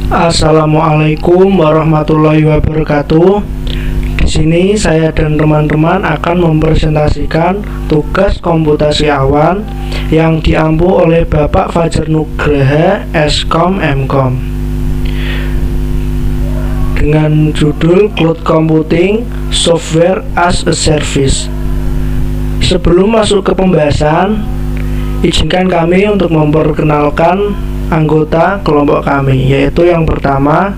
Assalamualaikum warahmatullahi wabarakatuh. Di sini saya dan teman-teman akan mempresentasikan tugas komputasi awan yang diampu oleh Bapak Fajar Nugraha, Eskom Mkom, dengan judul Cloud Computing Software as a Service. Sebelum masuk ke pembahasan, izinkan kami untuk memperkenalkan anggota kelompok kami, yaitu yang pertama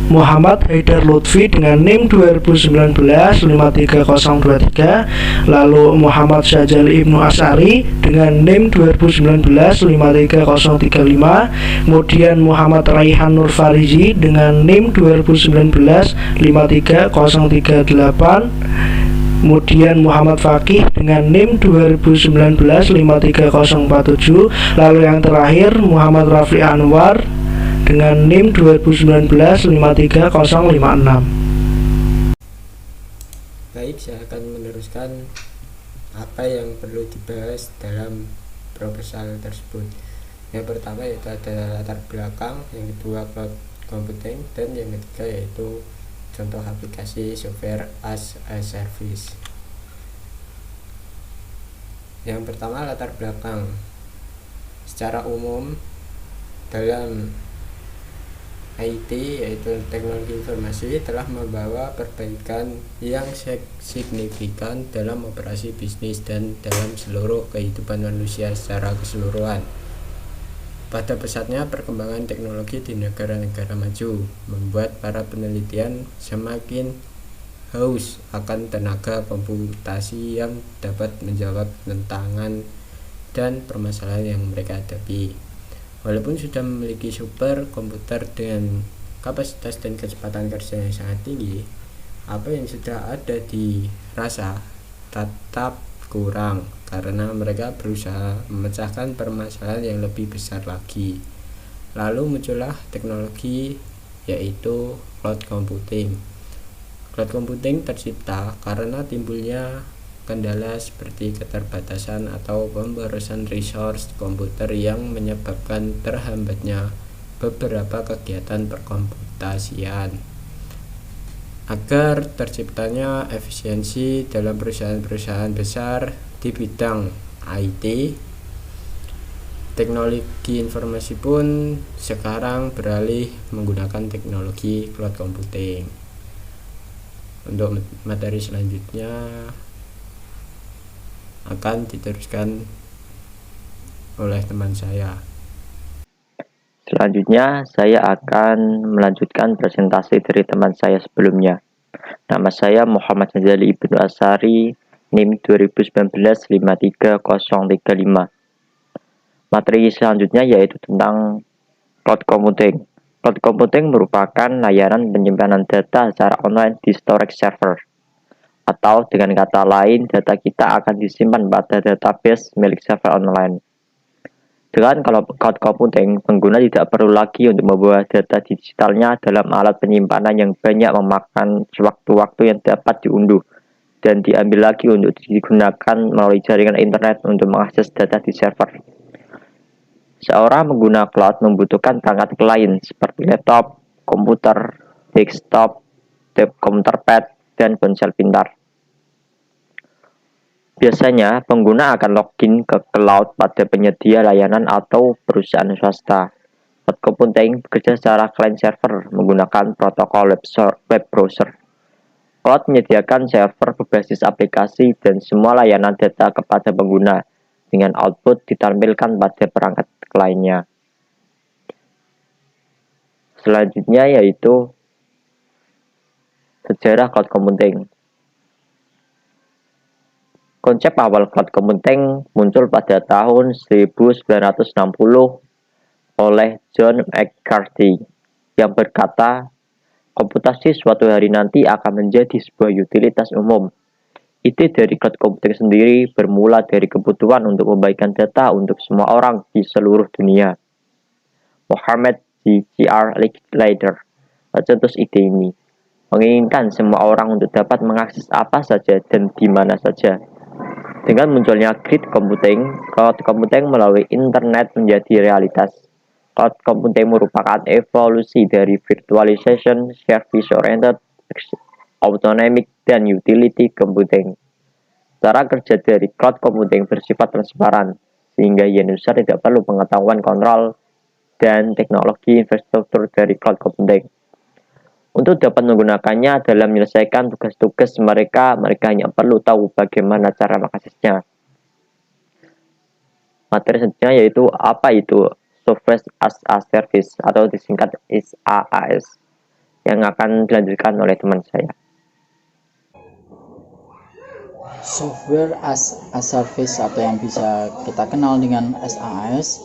Muhammad Haidar Lutfi dengan NIM 2019-53023, lalu Muhammad Syahjali Ibnu Asari dengan NIM 2019-53035, kemudian Muhammad Raihan Nur Farizi dengan NIM 2019-53038, kemudian Muhammad Fakih dengan NIM 2019-53047, lalu yang terakhir Muhammad Rafli Anwar dengan NIM 2019-53056. Baik, saya akan meneruskan apa yang perlu dibahas dalam proposal tersebut. Yang pertama yaitu ada latar belakang, yang kedua cloud computing, dan yang ketiga yaitu contoh aplikasi software as a service. Yang pertama, latar belakang. Secara umum dalam IT, yaitu teknologi informasi, telah membawa perbaikan yang signifikan dalam operasi bisnis dan dalam seluruh kehidupan manusia secara keseluruhan. Pada pesatnya perkembangan teknologi di negara-negara maju membuat para penelitian semakin haus akan tenaga komputasi yang dapat menjawab tantangan dan permasalahan yang mereka hadapi. Walaupun sudah memiliki super komputer dengan kapasitas dan kecepatan kerja yang sangat tinggi, apa yang sudah ada dirasa tetap kurang karena mereka berusaha memecahkan permasalahan yang lebih besar lagi. Lalu muncullah teknologi yaitu cloud computing. Cloud computing tercipta karena timbulnya kendala seperti keterbatasan atau pemborosan resource komputer yang menyebabkan terhambatnya beberapa kegiatan perkomputasian. Agar terciptanya efisiensi dalam perusahaan-perusahaan besar di bidang IT, teknologi informasi pun sekarang beralih menggunakan teknologi cloud computing. Untuk materi selanjutnya akan diteruskan oleh teman saya. Selanjutnya, saya akan melanjutkan presentasi dari teman saya sebelumnya. Nama saya Muhammad Syahjali Ibnu Asari, NIM 2019-53035. Materi selanjutnya yaitu tentang cloud computing. Cloud computing merupakan layanan penyimpanan data secara online di storage server. Atau dengan kata lain, data kita akan disimpan pada database milik server online. Dengan cloud computing, pengguna tidak perlu lagi untuk membawa data digitalnya dalam alat penyimpanan yang banyak memakan waktu-waktu yang dapat diunduh dan diambil lagi untuk digunakan melalui jaringan internet untuk mengakses data di server. Seorang pengguna cloud membutuhkan perangkat lain seperti laptop, komputer, desktop, komputer pad, dan ponsel pintar. Biasanya, pengguna akan login ke cloud pada penyedia layanan atau perusahaan swasta. Cloud computing bekerja secara client server menggunakan protokol web browser. Cloud menyediakan server berbasis aplikasi dan semua layanan data kepada pengguna dengan output ditampilkan pada perangkat lainnya. Selanjutnya yaitu sejarah cloud computing. Konsep awal cloud computing muncul pada tahun 1960 oleh John McCarthy yang berkata, komputasi suatu hari nanti akan menjadi sebuah utilitas umum. Ide dari cloud computing sendiri bermula dari kebutuhan untuk membagikan data untuk semua orang di seluruh dunia. Mohammed G.R. Leader mencetus ide ini, menginginkan semua orang untuk dapat mengakses apa saja dan di mana saja. Dengan munculnya grid computing, cloud computing melalui internet menjadi realitas. Cloud computing merupakan evolusi dari virtualization, service-oriented, autonomic, dan utility computing. Cara kerja dari cloud computing bersifat transparan, sehingga user tidak perlu pengetahuan kontrol dan teknologi infrastruktur dari cloud computing. Untuk dapat menggunakannya dalam menyelesaikan tugas-tugas mereka hanya perlu tahu bagaimana cara mengaksesnya. Materi selanjutnya yaitu apa itu Software as a Service atau disingkat SaaS yang akan dilanjutkan oleh teman saya. Software as a Service atau yang bisa kita kenal dengan SaaS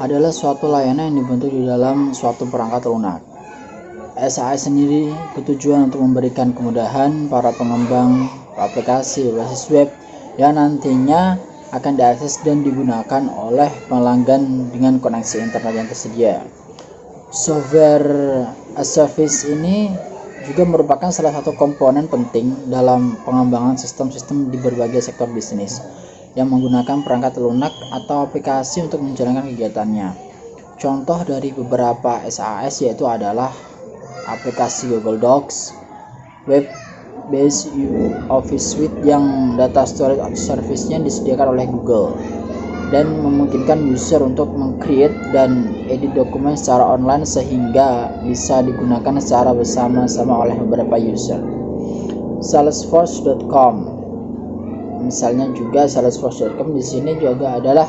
adalah suatu layanan yang dibentuk di dalam suatu perangkat lunak. SaaS sendiri bertujuan untuk memberikan kemudahan para pengembang aplikasi berbasis web yang nantinya akan diakses dan digunakan oleh pelanggan dengan koneksi internet yang tersedia. Software as Service ini juga merupakan salah satu komponen penting dalam pengembangan sistem-sistem di berbagai sektor bisnis yang menggunakan perangkat lunak atau aplikasi untuk menjalankan kegiatannya. Contoh dari beberapa SaaS yaitu adalah aplikasi Google Docs, web-based Office Suite yang data storage service-nya disediakan oleh Google dan memungkinkan user untuk meng-create dan edit dokumen secara online sehingga bisa digunakan secara bersama-sama oleh beberapa user. Salesforce.com misalnya juga Salesforce.com di sini juga adalah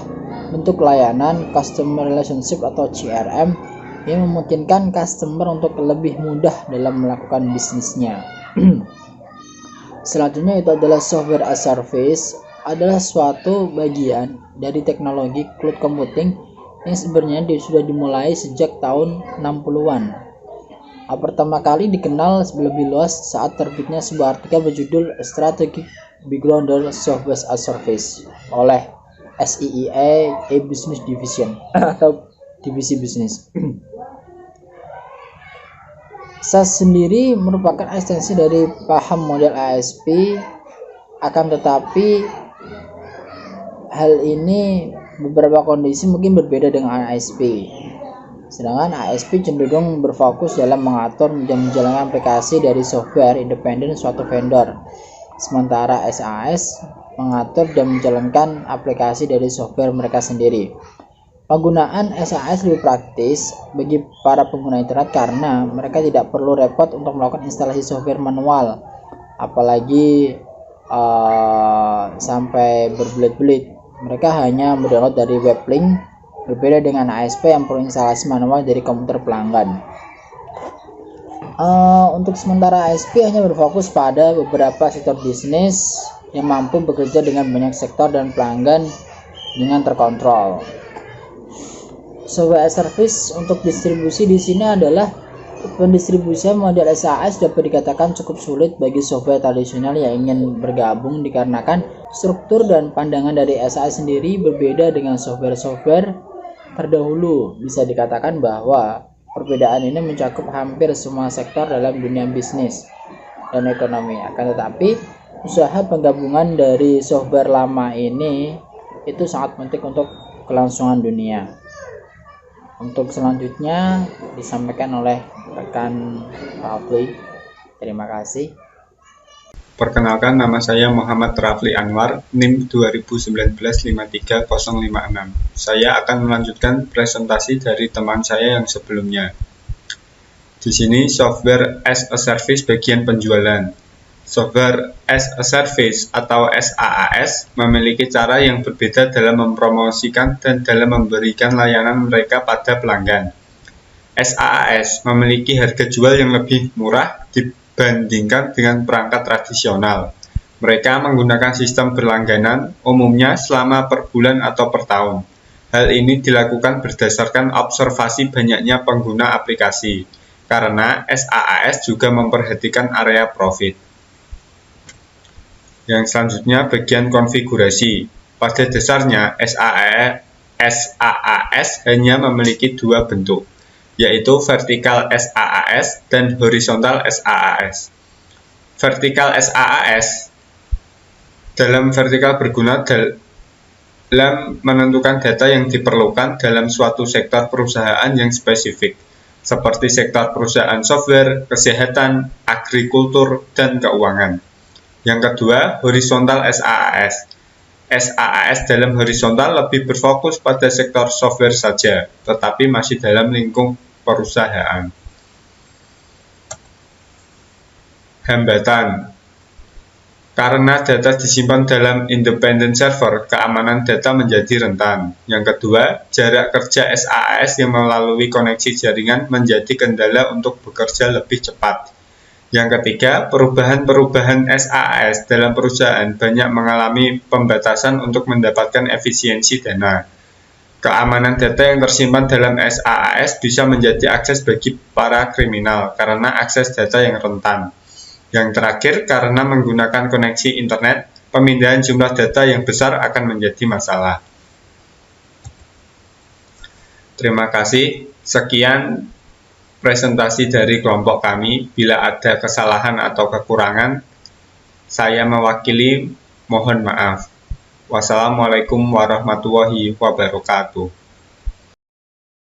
bentuk layanan Customer Relationship atau CRM yang memungkinkan customer untuk lebih mudah dalam melakukan bisnisnya. Selanjutnya itu adalah software as service, adalah suatu bagian dari teknologi cloud computing yang sebenarnya sudah dimulai sejak tahun 60-an. Pertama kali dikenal lebih luas saat terbitnya sebuah artikel berjudul Strategic Background Software as Service oleh SEEA Business Division atau divisi bisnis. SaaS sendiri merupakan ekstensi dari paham model ASP, akan tetapi hal ini beberapa kondisi mungkin berbeda dengan ASP. Sedangkan ASP cenderung berfokus dalam mengatur dan menjalankan aplikasi dari software independen suatu vendor, sementara SaaS mengatur dan menjalankan aplikasi dari software mereka sendiri. Penggunaan SaaS lebih praktis bagi para pengguna internet karena mereka tidak perlu repot untuk melakukan instalasi software manual, apalagi sampai berbelit-belit. Mereka hanya mendownload dari web link, berbeda dengan ASP yang perlu instalasi manual dari komputer pelanggan. Untuk sementara ASP hanya berfokus pada beberapa sektor bisnis yang mampu bekerja dengan banyak sektor dan pelanggan dengan terkontrol. Software as Service untuk distribusi di sini adalah pendistribusian model SaaS dapat dikatakan cukup sulit bagi software tradisional yang ingin bergabung dikarenakan struktur dan pandangan dari SaaS sendiri berbeda dengan software-software terdahulu. Bisa dikatakan bahwa perbedaan ini mencakup hampir semua sektor dalam dunia bisnis dan ekonomi. Akan tetapi, usaha penggabungan dari software lama ini itu sangat penting untuk kelangsungan dunia. Untuk selanjutnya disampaikan oleh rekan Rafli. Terima kasih. Perkenalkan, nama saya Muhammad Rafli Anwar, NIM 2019-53056. Saya akan melanjutkan presentasi dari teman saya yang sebelumnya. Di sini Software as a Service bagian penjualan. Software as a Service atau SaaS memiliki cara yang berbeda dalam mempromosikan dan dalam memberikan layanan mereka pada pelanggan. SaaS memiliki harga jual yang lebih murah dibandingkan dengan perangkat tradisional. Mereka menggunakan sistem berlangganan, umumnya selama per bulan atau per tahun. Hal ini dilakukan berdasarkan observasi banyaknya pengguna aplikasi, karena SaaS juga memperhatikan area profit. Yang selanjutnya bagian konfigurasi. Pada dasarnya SaaS hanya memiliki dua bentuk, yaitu vertikal SaaS dan horizontal SaaS. Vertikal SaaS dalam vertikal berguna dalam menentukan data yang diperlukan dalam suatu sektor perusahaan yang spesifik, seperti sektor perusahaan software, kesehatan, agrikultur, dan keuangan. Yang kedua, horizontal SaaS. SaaS dalam horizontal lebih berfokus pada sektor software saja, tetapi masih dalam lingkup perusahaan. Hambatan. Karena data disimpan dalam independent server, keamanan data menjadi rentan. Yang kedua, jarak kerja SaaS yang melalui koneksi jaringan menjadi kendala untuk bekerja lebih cepat. Yang ketiga, perubahan-perubahan SaaS dalam perusahaan banyak mengalami pembatasan untuk mendapatkan efisiensi dana. Keamanan data yang tersimpan dalam SaaS bisa menjadi akses bagi para kriminal karena akses data yang rentan. Yang terakhir, karena menggunakan koneksi internet, pemindahan jumlah data yang besar akan menjadi masalah. Terima kasih. Sekian presentasi dari kelompok kami. Bila ada kesalahan atau kekurangan, saya mewakili mohon maaf. Wassalamualaikum warahmatullahi wabarakatuh.